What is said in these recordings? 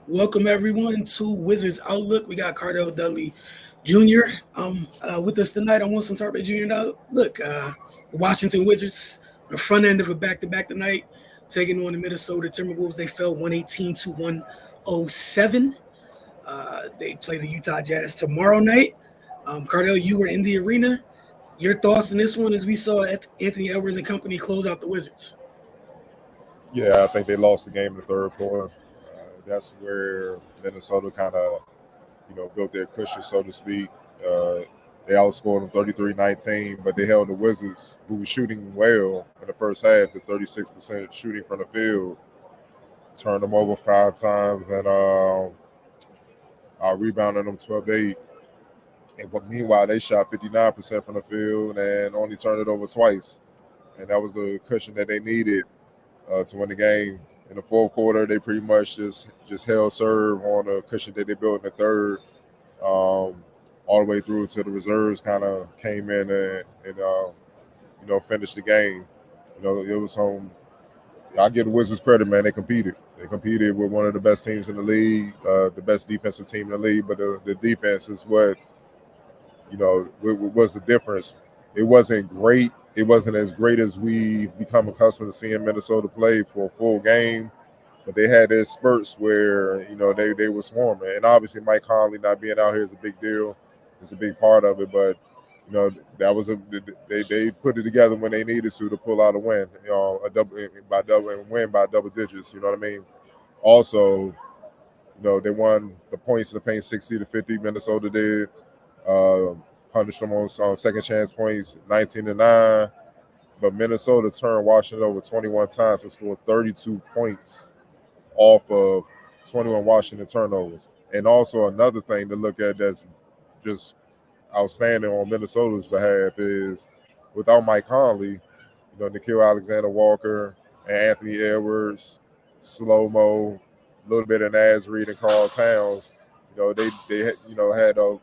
Welcome everyone to Wizards Outlook. We got Cardell Dudley Jr. With us tonight on Wilson Tarpe Jr. Now, look, the Washington Wizards, the front end of a back-to-back tonight, taking on the Minnesota Timberwolves. They fell 118 to 107. They play the Utah Jazz tomorrow night. Cardell, you were in the arena. Your thoughts on this one as we saw Anthony Edwards and company close out the Wizards? Yeah, I think they lost the game in the third quarter. That's where Minnesota kind of, built their cushion, so to speak. Uh, they outscored them 33-19, but they held the Wizards, who was shooting well in the first half, to 36% shooting from the field, turned them over 5 times, and rebounded them 12-8. But meanwhile, they shot 59% from the field and only turned it over twice. And that was the cushion that they needed to win the game. In the fourth quarter, they pretty much just held serve on a cushion that they built in the third, all the way through to the reserves kind of came in and finished the game. It was some. I give the Wizards credit, man. They competed. They competed with one of the best teams in the league, the best defensive team in the league. But the defense is what was the difference. It wasn't great. It wasn't as great as we become accustomed to seeing Minnesota play for a full game, but they had their spurts where they were swarming. And obviously, Mike Conley not being out here is a big deal. It's a big part of it. But that was they put it together when they needed to pull out a win. A double by double and win by double digits. You know what I mean? Also, they won the points in the paint 60-50. Minnesota did. Punished them on second chance points 19-9, but Minnesota turned Washington over 21 times and scored 32 points off of 21 Washington turnovers. And also another thing to look at that's just outstanding on Minnesota's behalf is without Mike Conley, Nickeil Alexander-Walker and Anthony Edwards, Slow-Mo, a little bit of Naz Reid and Karl Towns, they had a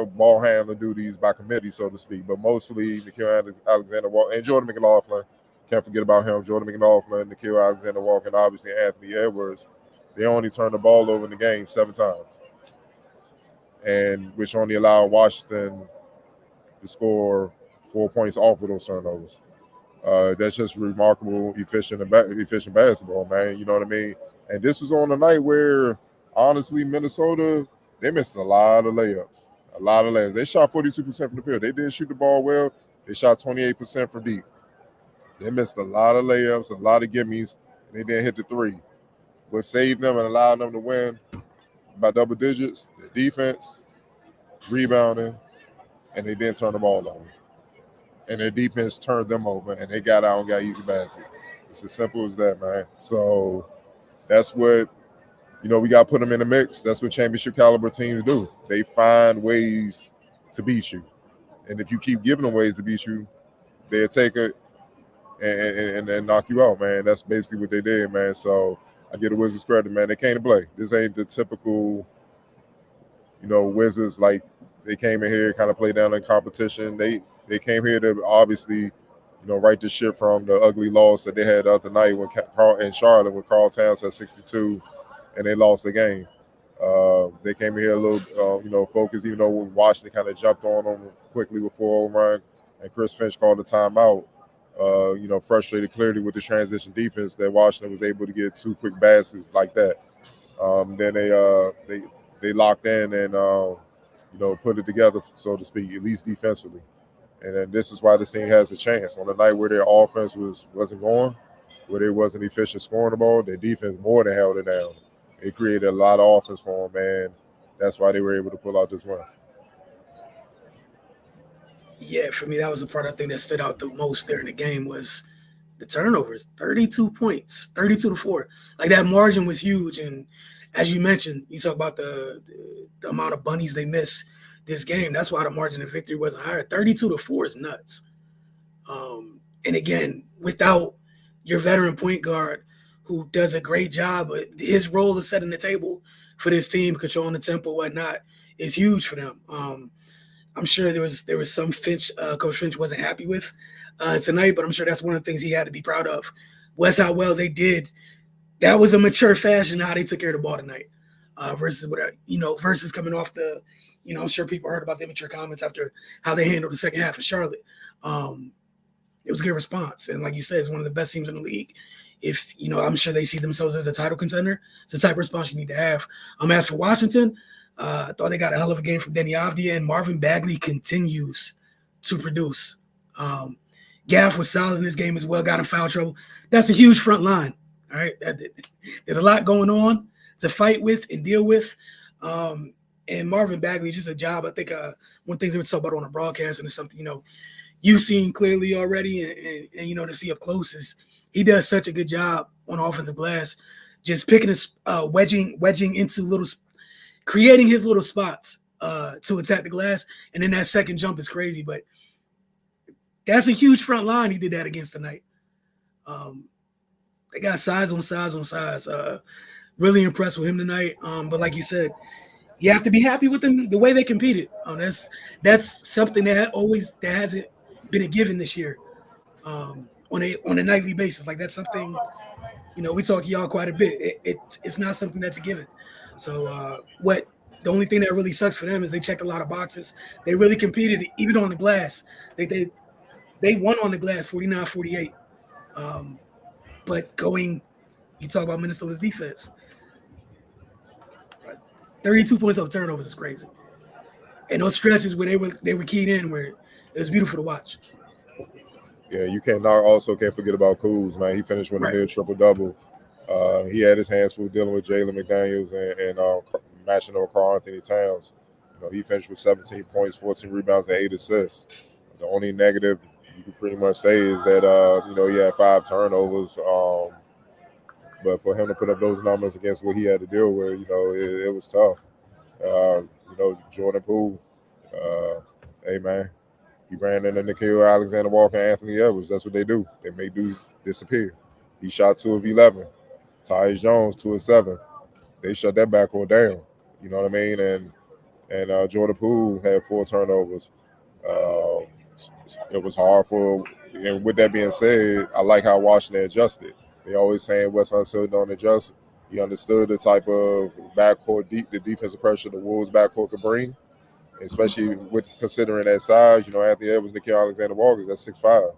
ball handler duties by committee, so to speak, but mostly Nickeil Alexander-Walker and Jordan McLaughlin. Can't forget about him. Jordan McLaughlin, Nickeil Alexander-Walker, and obviously Anthony Edwards. They only turned the ball over in the game 7 times, and which only allowed Washington to score 4 points off of those turnovers. That's just remarkable, efficient basketball, man. You know what I mean? And this was on a night where, honestly, Minnesota, they missed a lot of layups. A lot of layups. They shot 42% from the field. They didn't shoot the ball well. They shot 28% from deep. They missed a lot of layups, a lot of gimmies, and they didn't hit the three. What saved them and allowed them to win by double digits, their defense, rebounding, and they didn't turn the ball over. And their defense turned them over, and they got out and got easy baskets. It's as simple as that, man. So that's what we got to put them in the mix. That's what championship caliber teams do. They find ways to beat you. And if you keep giving them ways to beat you, they'll take it and knock you out, man. That's basically what they did, man. So I give the Wizards credit, man. They came to play. This ain't the typical, Wizards, like they came in here, kind of play down in competition. They came here to obviously, right the ship from the ugly loss that they had the other night in Charlotte when Karl Towns had 62. And they lost the game. They came here a little, focused, even though Washington kind of jumped on them quickly with 4 run, and Chris Finch called the timeout. Frustrated clearly with the transition defense that Washington was able to get 2 quick baskets like that. Then they locked in and put it together, so to speak, at least defensively. And then this is why this team has a chance. On the night where their offense wasn't going, where they wasn't efficient scoring the ball, their defense more than held it down. It created a lot of offense for them, man. That's why they were able to pull out this win. Yeah, for me, that was the part I think that stood out the most there in the game was the turnovers. 32 points, 32-4. Like that margin was huge. And as you mentioned, you talk about the amount of bunnies they missed this game. That's why the margin of victory wasn't higher. 32-4 is nuts. And again, without your veteran point guard who does a great job, but his role of setting the table for this team, controlling the tempo, whatnot, is huge for them. I'm sure there was some Coach Finch wasn't happy with tonight, but I'm sure that's one of the things he had to be proud of was how well they did that was a mature fashion how they took care of the ball tonight. Versus what versus coming off the, I'm sure people heard about the immature comments after how they handled the second half of Charlotte. It was a good response, and like you said, it's one of the best teams in the league. If I'm sure they see themselves as a title contender. It's the type of response you need to have. As for Washington, I thought they got a hell of a game from Denny Avdia, and Marvin Bagley continues to produce. Gaff was solid in this game as well, got in foul trouble. That's a huge front line. All right. There's a lot going on to fight with and deal with. And Marvin Bagley, just a job. I think one of the things we talk about on the broadcast, and it's something, you've seen clearly already, and to see up close, is he does such a good job on offensive glass, just picking his wedging into creating his little spots to attack the glass. And then that second jump is crazy, but that's a huge front line he did that against tonight. They got size on size on size. Really impressed with him tonight. But like you said, you have to be happy with them the way they competed. That's something that hasn't been a given this year on a nightly basis. Like that's something, we talk to y'all quite a bit. It's not something that's a given. So the only thing that really sucks for them is they checked a lot of boxes. They really competed even on the glass. They won on the glass 49-48. But you talk about Minnesota's defense. 32 points off turnovers is crazy. And those stretches where they were keyed in, where it was beautiful to watch. Yeah, you can't forget about Kuz, man. He finished with a near triple-double. He had his hands full dealing with Jalen McDaniels and matching over Karl Anthony Towns. He finished with 17 points, 14 rebounds, and 8 assists. The only negative you can pretty much say is that he had 5 turnovers. But for him to put up those numbers against what he had to deal with, it was tough. Jordan Poole, hey man, he ran into Nickeil Alexander-Walker and Anthony Edwards. That's what they do. They make dudes disappear. He shot 2 of 11. Tyus Jones 2 of 7. They shut that backcourt down. You know what I mean? And Jordan Poole had 4 turnovers. It was hard and with that being said, I like how Washington adjusted. They always saying Wes Unseld don't adjust. He understood the type of backcourt, the defensive pressure the Wolves backcourt could bring, especially with considering that size. Anthony Edwards, Nickeil Alexander-Walker, that's 6'5".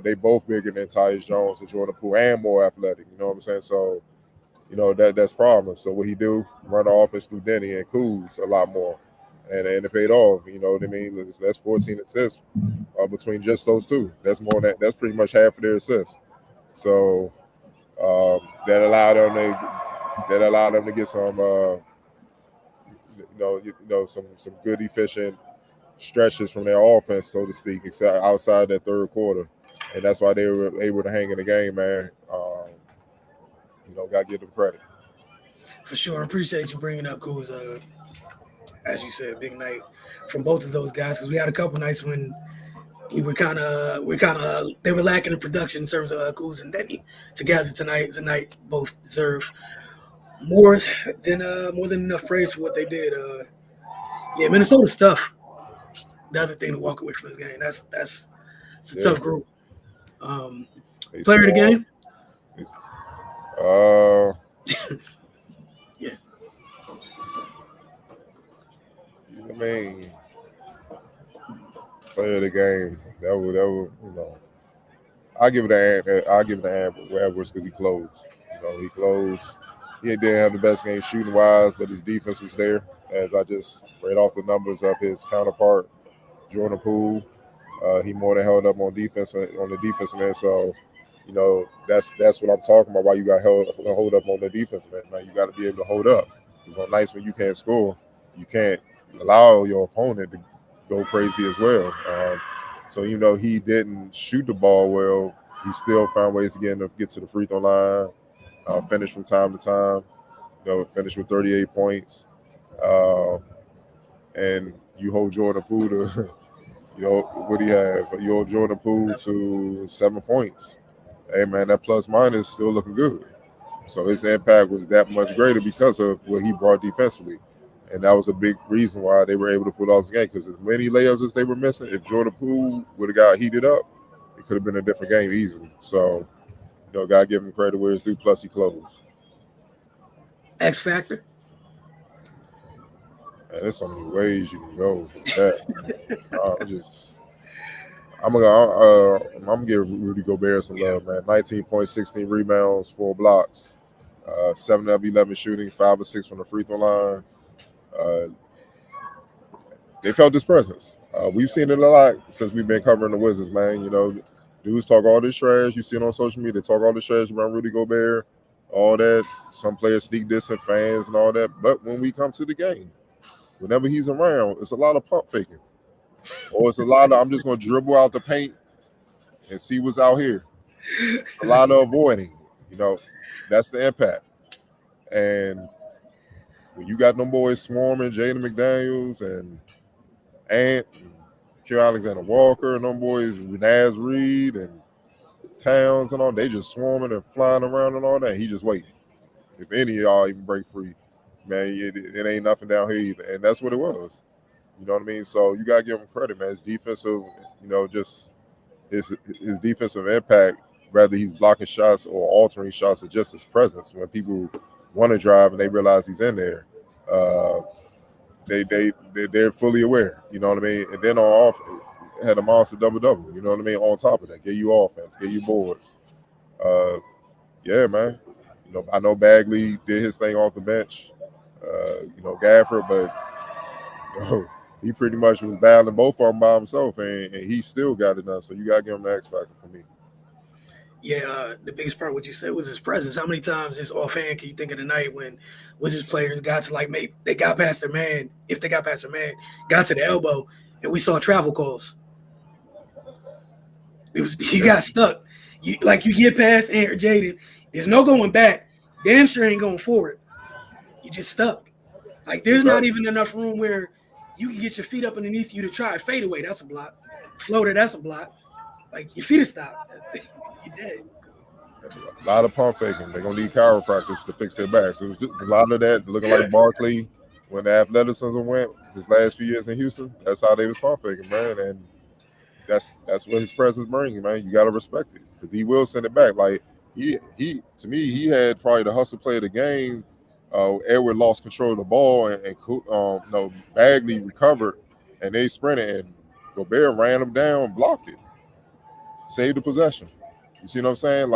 They both bigger than Tyus Jones and Jordan Poole and more athletic. You know what I'm saying? So, that's problem. So what he do? Run the offense through Denny and Kuz a lot more. And it paid off. You know what I mean? That's 14 assists between just those two. That's more than that's pretty much half of their assists. So that allowed them to get some some good efficient stretches from their offense, so to speak, outside that third quarter. And that's why they were able to hang in the game, man. Got to give them credit. For sure. I appreciate you bringing up Kuz. As you said, big night from both of those guys, because we had a couple nights when they were lacking in production in terms of Kuz and Denny. Together tonight is a night both deserve more than enough praise for what they did. Minnesota's tough. The other thing to walk away from this game, that's a tough group. Player of the game. Yeah. I mean, player of the game. That would I give it to Edwards because he closed. He closed. He didn't have the best game shooting wise, but his defense was there. As I just read off the numbers of his counterpart, Jordan Poole, he more than held up on defense on the defensive end. So, that's what I'm talking about. Why you got hold up on the defensive end, man? You got to be able to hold up. Because on nights when you can't score, you can't allow your opponent to go crazy as well. So he didn't shoot the ball well. He still found ways to get to the free throw line, finish from time to time. Finish with 38 points. And you hold Jordan Poole to, what do you have? You hold Jordan Poole to 7 points. Hey man, that plus minus still looking good. So his impact was that much greater because of what he brought defensively. And that was a big reason why they were able to pull off the game, because as many layups as they were missing, if Jordan Poole would have got heated up, it could have been a different game easily. So, gotta give him credit where it's due. Plus, he closed. X Factor. Man, there's so many ways you can go with that. I'm gonna give Rudy Gobert some love, man. 19 points, 16 rebounds, 4 blocks, 7 of 11 shooting, 5 or 6 from the free throw line. Uh, they felt his presence. We've seen it a lot since we've been covering the Wizards, man. Dudes talk all this trash. You see it on social media. They talk all this trash about Rudy Gobert, all that. Some players sneak dissing fans and all that. But when we come to the game, whenever he's around, it's a lot of pump faking. Or it's a lot of I'm just going to dribble out the paint and see what's out here. A lot of avoiding. That's the impact. And when you got them boys swarming, Jaden McDaniels and Ant, and Q Alexander Walker, and them boys, Naz Reid and Towns and all, they just swarming and flying around and all that. He just waiting. If any of y'all even break free, man, it ain't nothing down here either. And that's what it was. You know what I mean? So you gotta give him credit, man. His defensive, just his defensive impact, whether he's blocking shots or altering shots, or just his presence when people want to drive and they realize he's in there. They're fully aware. You know what I mean? And then on off had a monster double. You know what I mean? On top of that, gave you offense, gave you boards. Yeah, man. I know Bagley did his thing off the bench. Gafford, but he pretty much was battling both of them by himself, and he still got it done. So you got to give him the X factor for me. Yeah, the biggest part, what you said, was his presence. How many times, just offhand, can you think of the night when Wizards players got to maybe they got past their man, if they got past their man, got to the elbow, and we saw travel calls. You got stuck. You get past Ant or Jaden, there's no going back. Damn sure ain't going forward. You just stuck. There's not even enough room where you can get your feet up underneath you to try a fadeaway. That's a block. Floater, that's a block. Your feet are stopped. You're dead. A lot of pump faking. They're gonna need chiropractors to fix their backs. It was just a lot of that looking like Barkley when the athleticism went his last few years in Houston. That's how they was pump faking, man. And that's what his presence brings, man. You gotta respect it because he will send it back. He to me, he had probably the hustle play of the game. Edward lost control of the ball, and Bagley recovered, and they sprinted, and Gobert ran him down, blocked it, saved the possession. You see what I'm saying?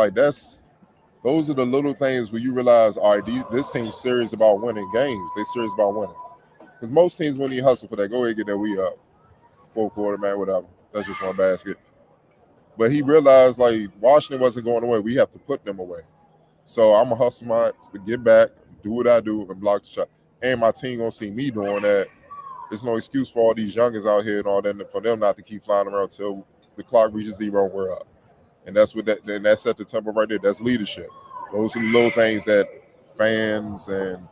Those are the little things where you realize, all right, this team's serious about winning games. They're serious about winning. Because most teams, when you hustle for that, go ahead and get that we up. Full quarter, man, whatever. That's just one basket. But he realized, Washington wasn't going away. We have to put them away. So I'm going to hustle to get back, do what I do, and block the shot. And my team going to see me doing that. There's no excuse for all these youngins out here and all that, for them not to keep flying around until the clock reaches 0 and we're up. And that's that set the tempo right there. That's leadership. Those are the little things that fans and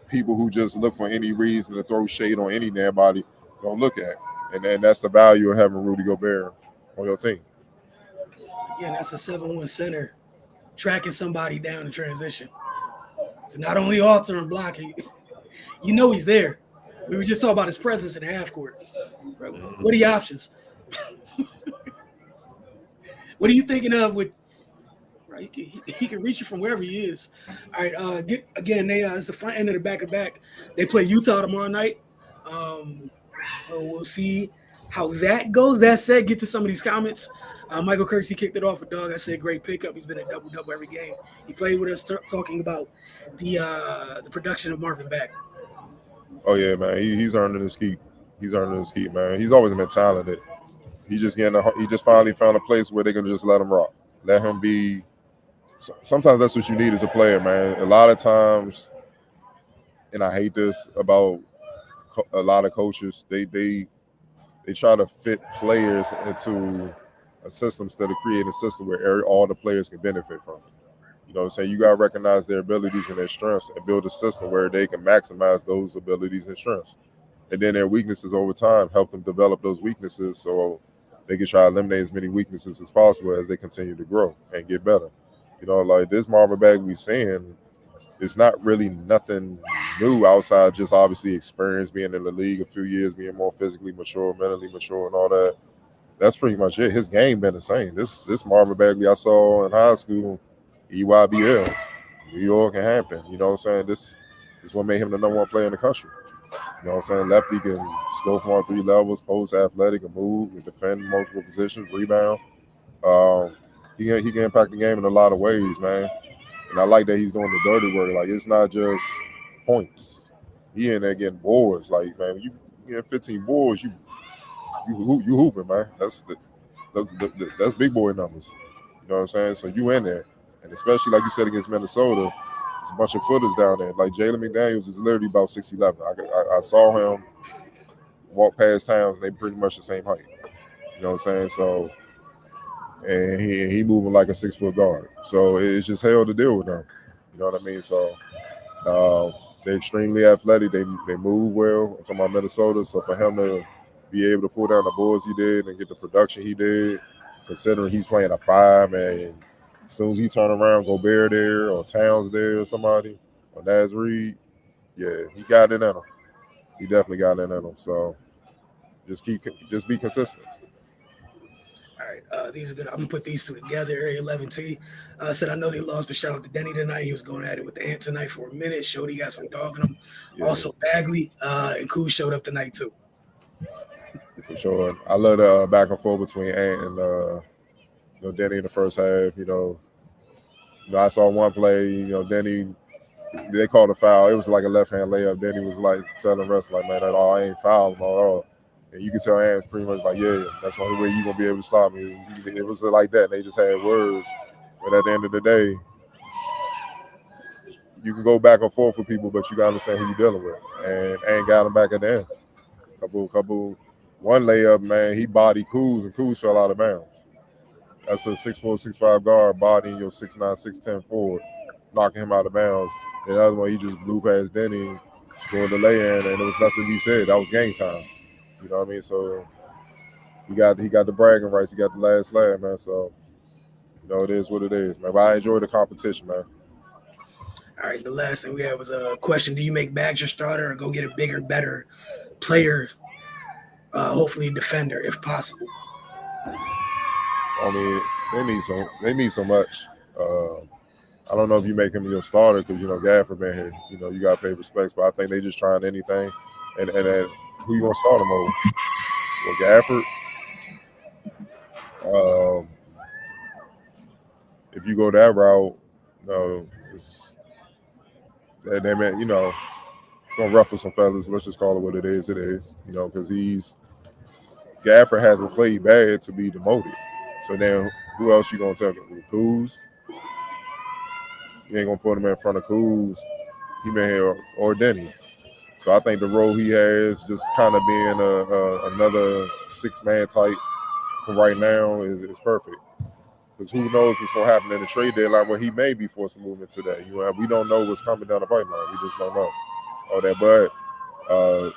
people who just look for any reason to throw shade on any damn body don't look at. And then that's the value of having Rudy Gobert on your team. Yeah, that's a 7-1 center tracking somebody down in transition. To not only alter and block, he's there. We were just talking about his presence in the half court. What are the options? What are you thinking of with? Right, he can reach you from wherever he is. All right, it's the front end of the back-to-back. They play Utah tomorrow night. So we'll see how that goes. That said, get to some of these comments. Michael Kirksey kicked it off with Dog. I said, great pickup. He's been a double-double every game. He played with us talking about the production of Marvin Back. Oh, yeah, man. He's earning his keep. Man. He's always been talented. He just finally found a place where they can just let him rock. Let him be. Sometimes that's what you need as a player, man. A lot of times, and I hate this about a lot of coaches, they try to fit players into a system instead of creating a system where all the players can benefit from. You know what I'm saying? You got to recognize their abilities and their strengths and build a system where they can maximize those abilities and strengths. And then their weaknesses over time, help them develop those weaknesses so they can try to eliminate as many weaknesses as possible as they continue to grow and get better. This Marvin Bagley we're seeing, it's not really nothing new outside just obviously experience, being in the league a few years, being more physically mature, mentally mature, and all that. That's pretty much it. His game been the same. This Marvin Bagley I saw in high school, EYBL, New York and Hampton. You know what I'm saying? This is what made him the number one player in the country. You know what I'm saying? Lefty can score from all three levels, post athletic, can move, can defend multiple positions, rebound. Um, he can impact the game in a lot of ways, man. And I like that he's doing the dirty work. Like, it's not just points. He in there getting boards. Like, man, you get 15 boards, you hooping, man. That's big boy numbers. You know what I'm saying? So you in there, and especially like you said against Minnesota, it's a bunch of footers down there. Like Jalen McDaniels is literally about 6'11". I saw him walk past towns, and they pretty much the same height. You know what I'm saying? So, and he moving like a 6-foot guard. So it's just hell to deal with them. You know what I mean? So they're extremely athletic. They move well. I'm talking about Minnesota. So for him to be able to pull down the boards he did and get the production he did, considering he's playing a 5, and as soon as he turn around, Gobert there or Towns there or somebody, or Naz Reid, yeah, he got it in him. He definitely got it in him. So just be consistent. All right, these are good. I'm gonna put these two together. Area 11T said, I know they lost, but shout out to Denny tonight. He was going at it with the Ant tonight for a minute. Showed he got some dog in him. Yeah. Also, Bagley and Kuz showed up tonight too. For sure. I love the back and forth between Ant and Denny in the first half. I saw one play. Denny, they called a foul. It was like a left hand layup. Denny was like telling the rest, like, man, I ain't fouled him at all. And you can tell Ant pretty much like, yeah, that's the only way you're gonna be able to stop me. It was like that. They just had words. But at the end of the day, you can go back and forth with people, but you gotta understand who you're dealing with. And Ant got him back at the end. One layup, man, he bodied Kuz, and Kuz fell out of bounds. That's a 6'4", 6'5" guard bodying your 6'9", 6'10" forward, knocking him out of bounds. And the other one, he just blew past Denny, scored the lay-in, and there was nothing to be said. That was game time. You know what I mean? So he got the bragging rights. He got the last laugh, man. So, it is what it is, man. But I enjoy the competition, man. All right, the last thing we had was a question. Do you make Bags your starter or go get a bigger, better player, hopefully a defender, if possible? I mean, they need so much. I don't know if you make him your starter because, Gafford been here. You got to pay respects, but I think they just trying anything. And who you going to start him over? Well, Gafford. If you go that route, they meant, going to ruffle some feathers. Let's just call it what it is. It is, because Gafford hasn't played bad to be demoted. So then who else you going to tell him? Kuz? You ain't going to put him in front of Kuz. He may have, or Denny. So I think the role he has, just kind of being another 6-man type for right now, is perfect. Because who knows what's going to happen in the trade deadline where he may be forced to movement today. We don't know what's coming down the pipeline. We just don't know all that. But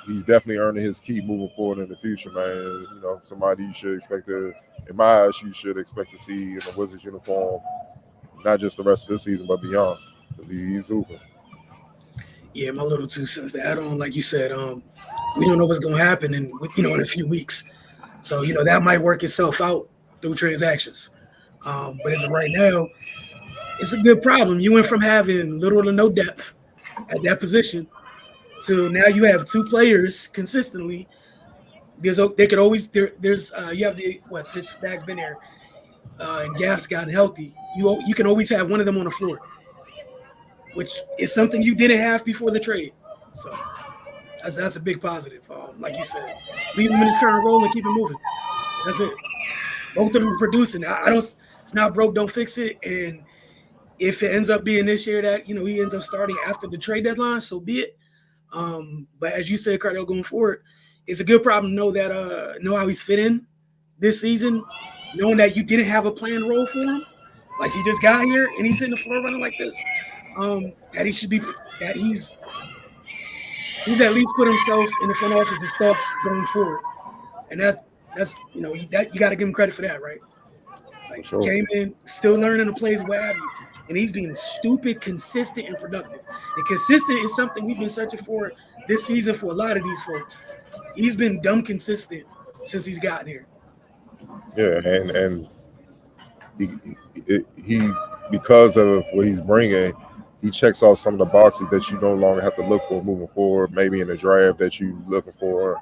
he's definitely earning his keep moving forward in the future, man. Somebody you should expect to, in my eyes, you should expect to see in the Wizards uniform, not just the rest of this season, but beyond. Because he's hooping. Yeah, my little 2 cents to add on, like you said, we don't know what's going to happen in a few weeks. So, that might work itself out through transactions. But as of right now, it's a good problem. You went from having little to no depth at that position to now you have 2 players consistently. You have since Bag's been there and Gaff's gotten healthy, you can always have one of them on the floor, which is something you didn't have before the trade. So that's a big positive. Like you said, leave him in his current role and keep him moving. That's it. Both of them are producing. It's not broke, don't fix it. And if it ends up being this year that, he ends up starting after the trade deadline, so be it. But as you said, Cardell, going forward, it's a good problem to know how he's fit in this season, knowing that you didn't have a planned role for him. Like, he just got here and he's hitting the floor running like this. That he's at least put himself in the front office's thoughts going forward. And that's you got to give him credit for that, right? Like, sure. Came in, still learning the plays, what have you. And he's being stupid, consistent, and productive. And consistent is something we've been searching for this season for a lot of these folks. He's been dumb consistent since he's gotten here. Yeah, and he because of what he's bringing, he checks off some of the boxes that you no longer have to look for moving forward. Maybe in the draft that you looking for,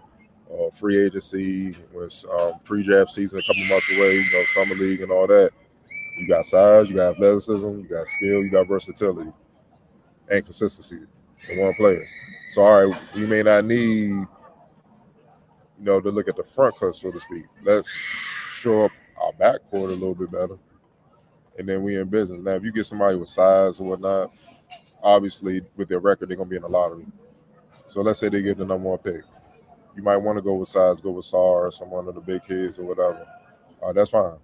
free agency, was pre-draft season a couple months away. Summer league and all that. You got size, you got athleticism, you got skill, you got versatility and consistency in one player. So all right, we may not need to look at the front cut, so to speak. Let's show up our backcourt a little bit better, and then we in business. Now, if you get somebody with size or whatnot, obviously with their record, they're gonna be in the lottery. So let's say they get the number one pick. You might want to go with size, go with SAR or some one of the big kids or whatever. That's fine.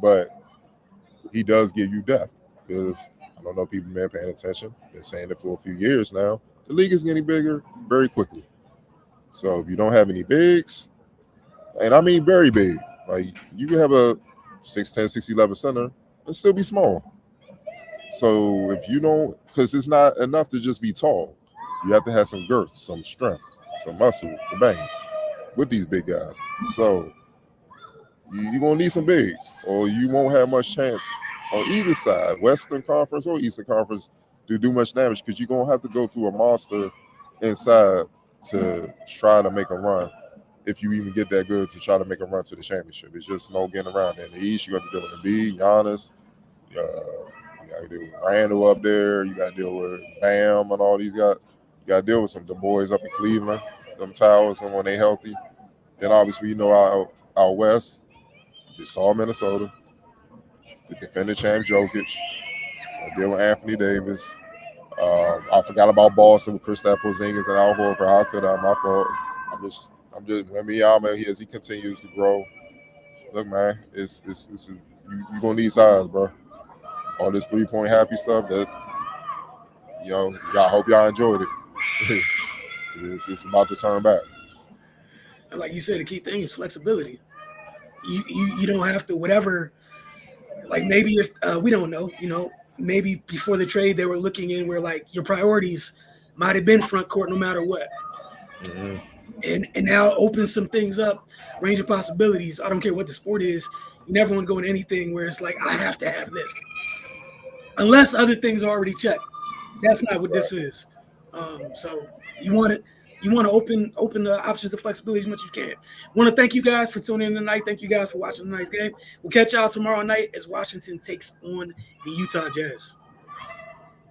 But he does give you depth because I don't know if people been paying attention. Been saying it for a few years now. The league is getting bigger very quickly. So if you don't have any bigs, and I mean very big, like you can have a 6'10", 6'11" center and still be small. So if you don't, because it's not enough to just be tall. You have to have some girth, some strength, some muscle to bang with these big guys. So you're going to need some bigs, or you won't have much chance on either side, Western Conference or Eastern Conference, to do much damage because you're going to have to go through a monster inside to try to make a run. If you even get that good to try to make a run to the championship, it's just no getting around. In the East, you have to deal with Embiid, Giannis, you got to deal with Randall up there, you got to deal with Bam and all these guys. You got to deal with the boys up in Cleveland, them Towers, and when they healthy. Then obviously, our West, just saw Minnesota, the defending champs Jokic, deal with Anthony Davis. I forgot about Boston with Kristaps Porzingis and Al Horford. How could I? My fault. I'm just Wembanyama as he continues to grow. Look, man, you're gonna need size, bro. All this 3-point happy stuff that y'all hope y'all enjoyed it. It's about to turn back. And like you said, the key thing is flexibility. You don't have to whatever. Like maybe if we don't know, maybe before the trade they were looking in where like your priorities might have been front court no matter what. Mm-hmm. And now open some things up, range of possibilities. I don't care what the sport is. You never want to go in anything where it's like I have to have this, unless other things are already checked. That's not what this is. So you want to open the options of flexibility as much as you can. Want to thank you guys for tuning in tonight. Thank you guys for watching tonight's game. We'll catch y'all tomorrow night as Washington takes on the Utah Jazz.